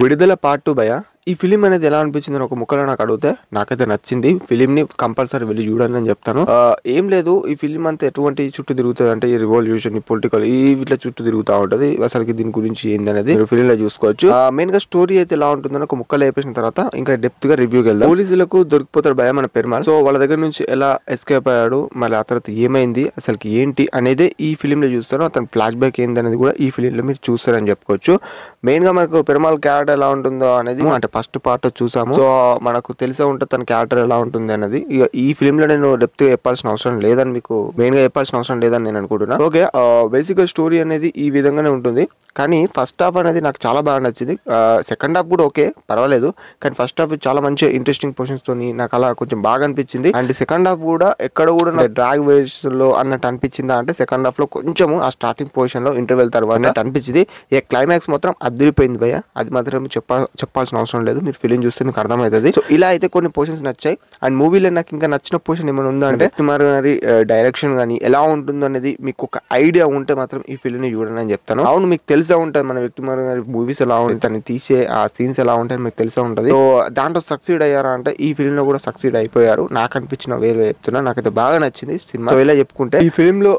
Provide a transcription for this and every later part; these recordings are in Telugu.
విడుదల పార్ట్ 2 భయ్యా. ఈ ఫిలిం అనేది ఎలా అనిపించింది అని ఒక ముక్కలో నాకు అడిగితే నాకైతే నచ్చింది. ఫిలింని కంపల్సరీ వెళ్ళి చూడండి అని చెప్తాను. ఏం లేదు, ఈ ఫిలిం అంతా ఎటువంటి చుట్టూ తిరుగుతుంది అంటే ఈ రివల్యూషన్, ఈ పొలిటికల్, ఈ ఇట్లా చుట్టూ తిరుగుతూ ఉంటది. అసలుకి దీని గురించి ఏంది అనేది మీరు ఫిలిం లో చూసుకోవచ్చు. మెయిన్ గా స్టోరీ అయితే ఎలా ఉంటుందని ఒక ముక్కలు వేపేసిన తర్వాత ఇంకా డెప్త్ గా రివ్యూకి వెళ్దాం. పోలీసులకు దొరికిపోతాడు భయ మన పెరుమాళ్. సో వాళ్ళ దగ్గర నుంచి ఎలా ఎస్కేప్ అయ్యాడు, మళ్ళీ ఆ తర్వాత ఏమైంది, అసలుకి ఏంటి అనేది ఈ ఫిలిం లో చూస్తారు. అతని ఫ్లాష్ బ్యాక్ ఏంది అనేది కూడా ఈ ఫిలిం లో మీరు చూస్తారని చెప్పుకోవచ్చు. మెయిన్ గా మనకు పెరుమాళ్ క్యారెక్టర్ ఎలా ఉంటుందో అనేది అంటే ఫస్ట్ పార్ట్ చూసాము. సో మనకు తెలిసే ఉంటుంది తన క్యారెక్టర్ ఎలా ఉంటుంది అనేది. ఇక ఈ ఫిలిం లో నేను డెప్త్ గా చెప్పాల్సిన అవసరం లేదని, మీకు మెయిన్ గా చెప్పాల్సిన అవసరం లేదని నేను అనుకుంటున్నా. ఓకే, బేసిక్ గా స్టోరీ అనేది ఈ విధంగానే ఉంటుంది. కానీ ఫస్ట్ హాఫ్ అనేది నాకు చాలా బాగా నచ్చింది. సెకండ్ హాఫ్ కూడా ఓకే, పర్వాలేదు. కానీ ఫస్ట్ హాఫ్ చాలా మంచి ఇంట్రెస్టింగ్ పోర్షన్స్ తోని నాకు అలా కొంచెం బాగా అనిపించింది. అండ్ సెకండ్ హాఫ్ కూడా ఎక్కడ కూడా డ్రాగ్ వేస్ లో అన్నట్టు అనిపించిందా అంటే సెకండ్ హాఫ్ లో కొంచెము ఆ స్టార్టింగ్ పొజిషన్ లో ఇంటర్వెల్ తర్వాత అనిపించింది. ఈ క్లైమాక్స్ మాత్రం అదిరిపోయింది భయ్య. అది మాత్రం చెప్పాల్సిన అవసరం లేదు, మీరు ఫిలిం చూస్తే మీకు అర్థమవుతుంది. సో ఇలా అయితే కొన్ని పోర్షన్స్ నచ్చాయి. అండ్ మూవీలో నాకు ఇంకా నచ్చిన పోర్షన్ ఏమైనా ఉందా అంటే కుమార్ గారి డైరెక్షన్ కానీ ఎలా ఉంటుందో అనేది మీకు ఒక ఐడియా ఉంటే మాత్రం ఈ ఫిలిం ని చూడండి అని చెప్తాను. అవును, మీకు తెలిసే ఉంటుంది మన విక్రమార్ గారి మూవీస్ ఎలా ఉంటాయి, తను తీసే ఆ సీన్స్ ఎలా ఉంటాయి మీకు తెలిసే ఉంటుంది. సో దాంట్లో సక్సీడ్ అయ్యారా అంటే ఈ ఫిలిం లో కూడా సక్సీడ్ అయిపోయారు. నాకు అనిపించిన వేరే చెప్తున్నా, నాకైతే బాగా నచ్చింది సినిమా. సో ఇలా చెప్పుకుంటే ఈ ఫిలిం లో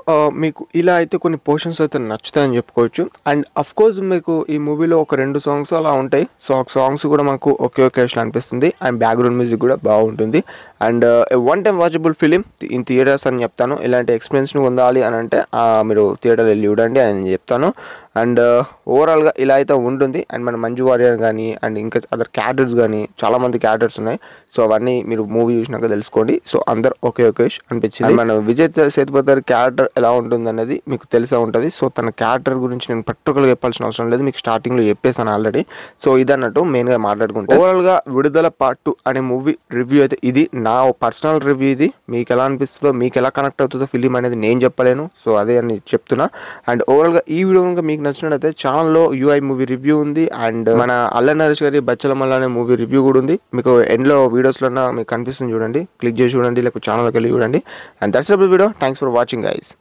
మీకు ఇలా అయితే కొన్ని పోర్షన్స్ అయితే నచ్చుతాయని చెప్పుకోవచ్చు. అండ్ అఫ్ కోర్స్ మీకు ఈ మూవీలో ఒక 2 సాంగ్స్ అలా ఉంటాయి. సో సాంగ్స్ కూడా మనకు ఒకే అనిపిస్తుంది. అండ్ బ్యాక్గ్రౌండ్ మ్యూజిక్ కూడా బాగుంటుంది. And one time watchable film in theatres అని చెప్తాను. ఇలాంటి ఎక్స్పీరియన్స్ పొందాలి అని అంటే మీరు థియేటర్ వెళ్ళి చూడండి అని చెప్తాను. అండ్ ఓవరాల్గా ఇలా అయితే ఉంటుంది. అండ్ మన మంజు వారియర్ కానీ అండ్ ఇంకా అదర్ క్యారెక్టర్స్ కానీ చాలా మంది క్యారెక్టర్స్ ఉన్నాయి. సో అవన్నీ మీరు మూవీ చూసినాక తెలుసుకోండి. సో అందరు ఒకే అనిపించింది. మన విజయ్ సేతుపతి క్యారెక్టర్ ఎలా ఉంటుంది అనేది మీకు తెలిసే ఉంటుంది. సో తన క్యారెక్టర్ గురించి నేను పర్టికులర్గా చెప్పాల్సిన అవసరం లేదు, మీకు స్టార్టింగ్ లో చెప్పేసాను ఆల్రెడీ. సో ఇదన్నట్టు మెయిన్ గా మాట్లాడుకుంటే ఓవరాల్ గా విడుదల పార్ట్ 2 అనే మూవీ రివ్యూ అయితే ఇది నా పర్సనల్ రివ్యూ. ఇది మీకు ఎలా అనిపిస్తుందో, మీకు ఎలా కనెక్ట్ అవుతుందో ఫిలిం అనేది నేను చెప్పలేను. సో అదే అని చెప్తున్నా. అండ్ ఓవరాల్ గా ఈ వీడియో కనుక మీకు నచ్చినట్లయితే ఛానల్లో యూఐ మూవీ రివ్యూ ఉంది. అండ్ మన అల్ల నరేష్ గారి బచ్చల మల్ల అనే మూవీ రివ్యూ కూడా ఉంది. మీకు ఎండ్ లో వీడియోస్ లో మీకు కనిపిస్తుంది, చూడండి, క్లిక్ చేసి చూడండి, లేకపోతే ఛానల్కి వెళ్ళి చూడండి. And that's the video. Thanks for watching guys.